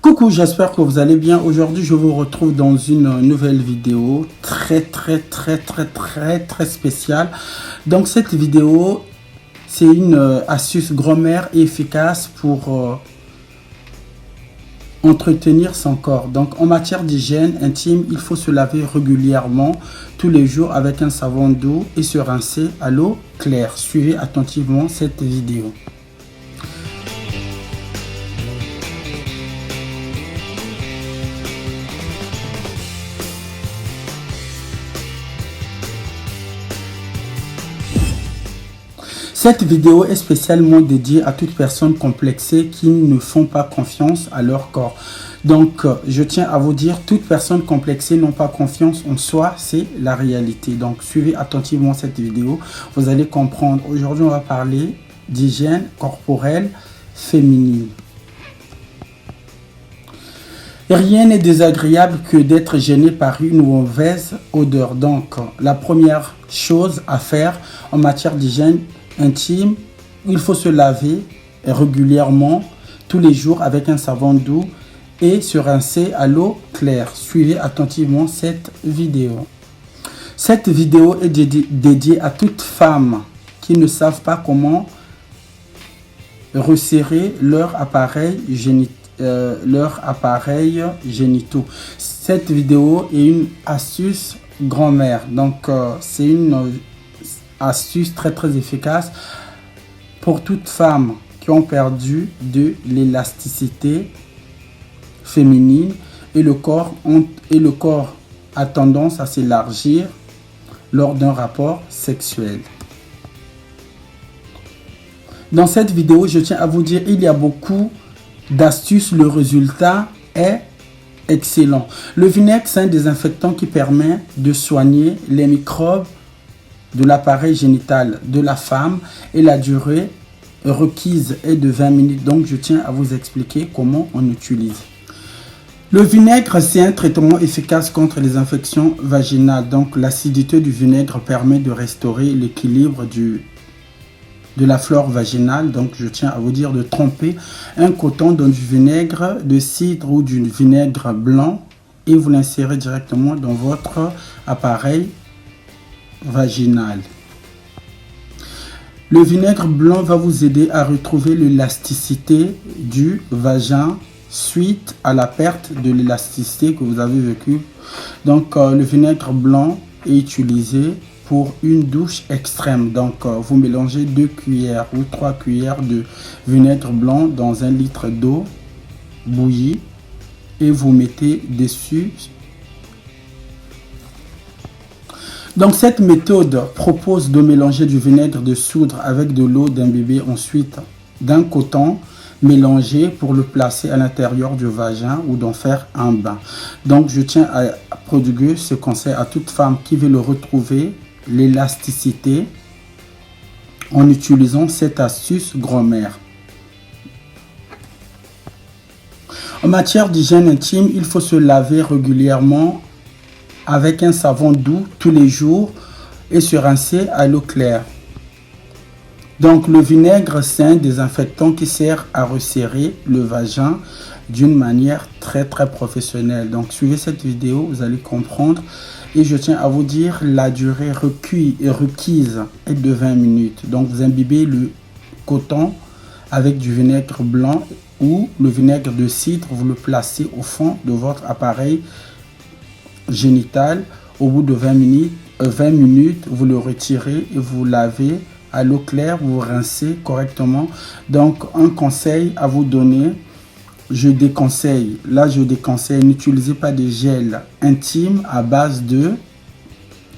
Coucou, j'espère que vous allez bien. Aujourd'hui, je vous retrouve dans une nouvelle vidéo très spéciale. Donc, cette vidéo, c'est une astuce grand-mère efficace pour entretenir son corps. Donc, en matière d'hygiène intime, il faut se laver régulièrement tous les jours avec un savon doux et se rincer à l'eau claire. Suivez attentivement cette vidéo. Cette vidéo est spécialement dédiée à toute personne complexée qui ne font pas confiance à leur corps. Donc, je tiens à vous dire, toute personne complexée n'ont pas confiance en soi, c'est la réalité. Donc, suivez attentivement cette vidéo, vous allez comprendre. Aujourd'hui, on va parler d'hygiène corporelle féminine. Rien n'est désagréable que d'être gêné par une mauvaise odeur. Donc, la première chose à faire en matière d'hygiène intime, il faut se laver régulièrement tous les jours avec un savon doux et se rincer à l'eau claire. Suivez attentivement cette vidéo. Cette vidéo est dédiée à toutes femmes qui ne savent pas comment resserrer leur appareil génitaux. Cette vidéo est une astuce grand-mère. Donc, c'est une astuce très efficace pour toutes femmes qui ont perdu de l'élasticité féminine et le corps a tendance à s'élargir lors d'un rapport sexuel. Dans cette vidéo, je tiens à vous dire, il y a beaucoup d'astuces. Le résultat est excellent. Le vinaigre, c'est un désinfectant qui permet de soigner les microbes de l'appareil génital de la femme et la durée requise est de 20 minutes. Donc, je tiens à vous expliquer comment on utilise. Le vinaigre, c'est un traitement efficace contre les infections vaginales. Donc, l'acidité du vinaigre permet de restaurer l'équilibre de la flore vaginale. Donc, je tiens à vous dire de tremper un coton dans du vinaigre de cidre ou du vinaigre blanc et vous l'insérez directement dans votre appareil vaginal. Le vinaigre blanc va vous aider à retrouver l'élasticité du vagin suite à la perte de l'élasticité que vous avez vécue. Donc, le vinaigre blanc est utilisé pour une douche extrême. Donc, vous mélangez 2 cuillères ou 3 cuillères de vinaigre blanc dans 1 litre d'eau bouillie et vous mettez dessus. Donc, cette méthode propose de mélanger du vinaigre de soude avec de l'eau d'un bébé, ensuite d'un coton mélangé pour le placer à l'intérieur du vagin ou d'en faire un bain. Donc, je tiens à prodiguer ce conseil à toute femme qui veut le retrouver, l'élasticité, en utilisant cette astuce grand-mère. En matière d'hygiène intime, il faut se laver régulièrement avec un savon doux tous les jours et se rincer à l'eau claire. Donc, le vinaigre, c'est un désinfectant qui sert à resserrer le vagin d'une manière très professionnelle. Donc, suivez cette vidéo, vous allez comprendre. Et je tiens à vous dire, la durée requise est de 20 minutes. Donc, vous imbibez le coton avec du vinaigre blanc ou le vinaigre de cidre, vous le placez au fond de votre appareil génital. Au bout de 20 minutes, vous le retirez et vous lavez à l'eau claire, vous rincez correctement. Donc, un conseil à vous donner, je déconseille, n'utilisez pas de gel intime à base de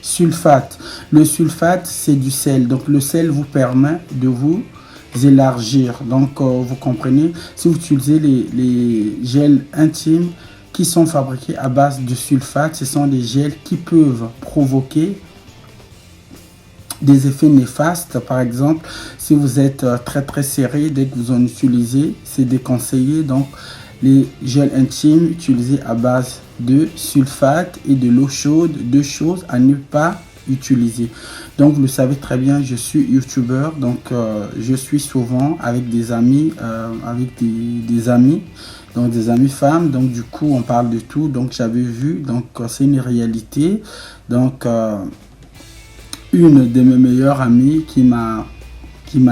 sulfate. Le sulfate, c'est du sel. Donc, le sel vous permet de vous élargir. Donc, vous comprenez, si vous utilisez les gels intimes qui sont fabriqués à base de sulfate, ce sont des gels qui peuvent provoquer des effets néfastes. Par exemple, si vous êtes très serré, dès que vous en utilisez, c'est déconseillé. Donc, les gels intimes utilisés à base de sulfate et de l'eau chaude, 2 choses à ne pas utiliser. Donc, vous le savez très bien, je suis youtubeur, donc je suis souvent avec des amis, des amis donc des amis femmes. Donc du coup, on parle de tout. Donc j'avais vu, donc c'est une réalité. Donc une de mes meilleures amies qui m'a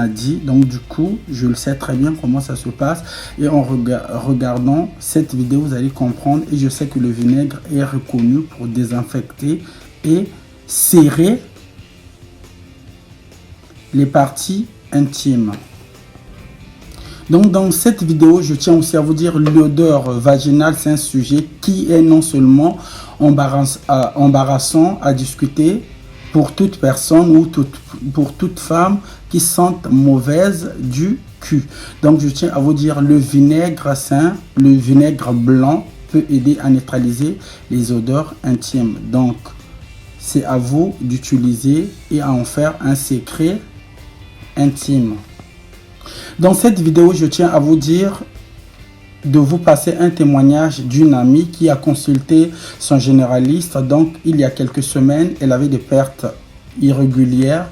dit, donc du coup, je le sais très bien comment ça se passe. Et en regardant cette vidéo, vous allez comprendre. Et je sais que le vinaigre est reconnu pour désinfecter et serrer les parties intimes. Donc dans cette vidéo, je tiens aussi à vous dire, l'odeur vaginale, c'est un sujet qui est non seulement embarrassant à discuter pour toute personne ou pour toute femme qui sente mauvaise du cul. Donc je tiens à vous dire, le vinaigre sain, le vinaigre blanc peut aider à neutraliser les odeurs intimes. Donc c'est à vous d'utiliser et à en faire un secret intime. Dans cette vidéo, je tiens à vous dire de vous passer un témoignage d'une amie qui a consulté son généraliste. Donc il y a quelques semaines, elle avait des pertes irrégulières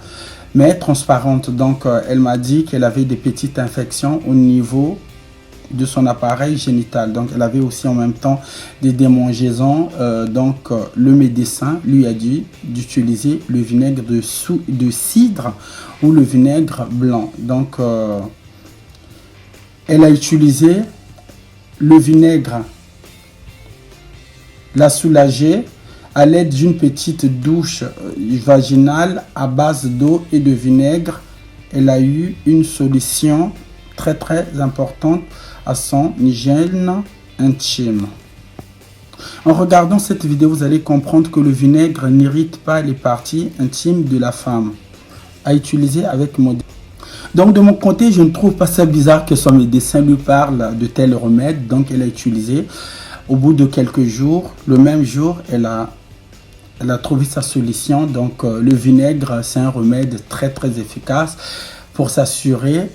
mais transparentes. Donc elle m'a dit qu'elle avait des petites infections au niveau de son appareil génital. Donc elle avait aussi en même temps des démangeaisons. Donc le médecin lui a dit d'utiliser le vinaigre de cidre ou le vinaigre blanc. Donc elle a utilisé le vinaigre, l'a soulagé à l'aide d'une petite douche vaginale à base d'eau et de vinaigre. Elle a eu une solution très importante à son hygiène intime. En regardant cette vidéo, vous allez comprendre que le vinaigre n'irrite pas les parties intimes de la femme. À utiliser avec modération. Donc de mon côté, je ne trouve pas ça bizarre que son médecin lui parle de tel remède. Donc elle a utilisé. Au bout de quelques jours, le même jour, elle a trouvé sa solution. Donc le vinaigre, c'est un remède très efficace pour s'assurer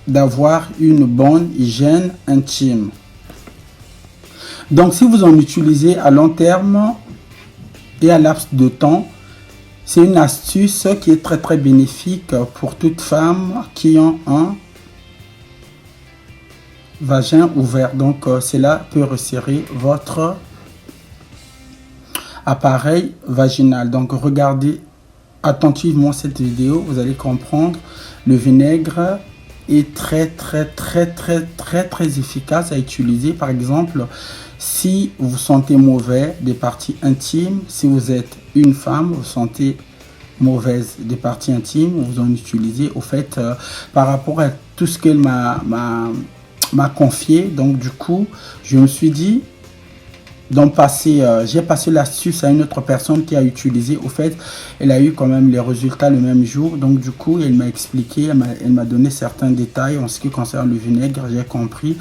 d'avoir une bonne hygiène intime. Donc si vous en utilisez à long terme et à laps de temps, c'est une astuce qui est très bénéfique pour toute femme qui ont un vagin ouvert. Donc cela peut resserrer votre appareil vaginal. Donc regardez attentivement cette vidéo, vous allez comprendre. Le vinaigre est très efficace à utiliser. Par exemple, si vous sentez mauvais des parties intimes, si vous êtes une femme, vous sentez mauvaise des parties intimes, vous en utilisez. Au fait, par rapport à tout ce qu'elle m'a confié, donc du coup, je me suis dit, j'ai passé l'astuce à une autre personne qui a utilisé. Au fait, elle a eu quand même les résultats le même jour. Donc du coup, elle m'a expliqué, elle m'a donné certains détails en ce qui concerne le vinaigre, j'ai compris.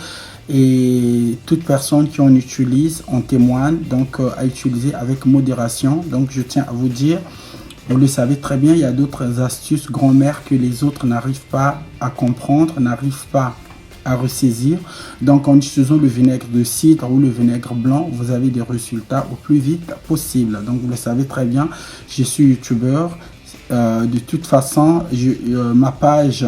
Et toute personne qui en utilise en témoigne, donc à utiliser avec modération. Donc je tiens à vous dire, vous le savez très bien, il y a d'autres astuces grand-mère que les autres n'arrivent pas à comprendre, n'arrivent pas à ressaisir. Donc en utilisant le vinaigre de cidre ou le vinaigre blanc, vous avez des résultats au plus vite possible. Donc vous le savez très bien, je suis youtubeur. De toute façon, ma page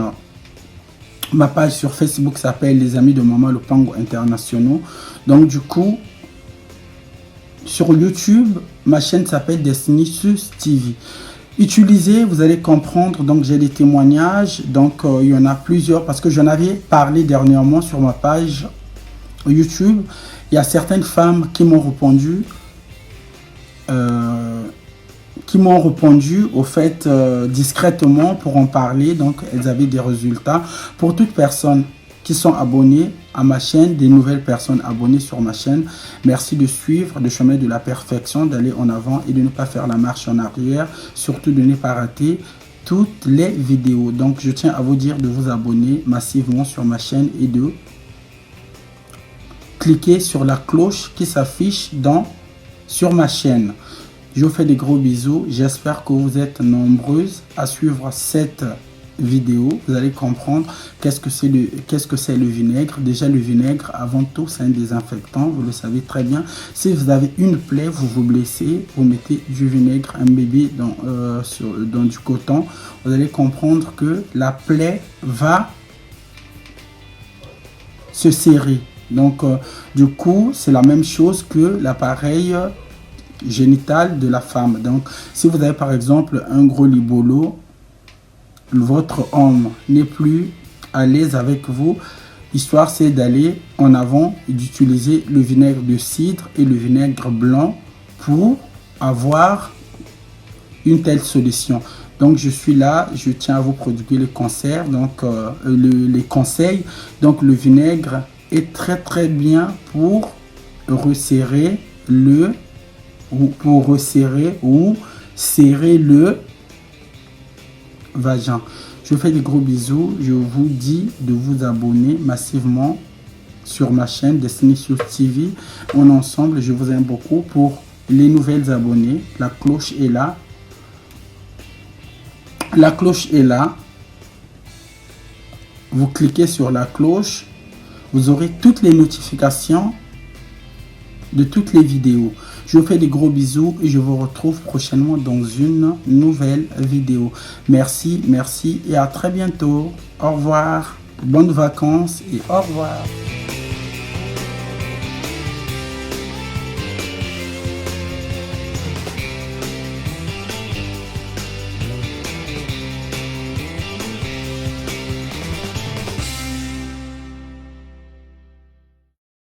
sur Facebook s'appelle Les Amis de Maman Lopango Internationaux. Donc du coup, sur YouTube, ma chaîne s'appelle Destiny Sus TV. Utilisez, vous allez comprendre. Donc j'ai des témoignages, donc il y en a plusieurs parce que j'en avais parlé dernièrement sur ma page YouTube. Il y a certaines femmes qui m'ont répondu, au fait discrètement pour en parler. Donc elles avaient des résultats. Pour toute personne qui sont abonnés à ma chaîne, des nouvelles personnes abonnées sur ma chaîne, merci de suivre le chemin de la perfection, d'aller en avant et de ne pas faire la marche en arrière, surtout de ne pas rater toutes les vidéos. Donc je tiens à vous dire de vous abonner massivement sur ma chaîne et de cliquer sur la cloche qui s'affiche sur ma chaîne. Je vous fais des gros bisous, j'espère que vous êtes nombreuses à suivre cette vidéo. Vous allez comprendre qu'est-ce que c'est le vinaigre. Déjà le vinaigre, avant tout, c'est un désinfectant, vous le savez très bien. Si vous avez une plaie, vous vous blessez, vous mettez du vinaigre, un bébé dans du coton, vous allez comprendre que la plaie va se serrer. Donc, du coup, c'est la même chose que l'appareil génital de la femme. Donc, si vous avez par exemple un gros libolo, votre homme n'est plus à l'aise avec vous. L'histoire, c'est d'aller en avant et d'utiliser le vinaigre de cidre et le vinaigre blanc pour avoir une telle solution. Donc, je suis là, je tiens à vous prodiguer les conseils. Donc, les conseils. Donc, le vinaigre est très très bien pour resserrer ou serrer le vagin. Je vous fais des gros bisous. Je vous dis de vous abonner massivement sur ma chaîne Destiny Soul TV. On est ensemble. Je vous aime beaucoup. Pour les nouvelles abonnés, la cloche est là. La cloche est là. Vous cliquez sur la cloche. Vous aurez toutes les notifications de toutes les vidéos. Je vous fais des gros bisous et je vous retrouve prochainement dans une nouvelle vidéo. Merci, merci et à très bientôt. Au revoir. Bonnes vacances et au revoir.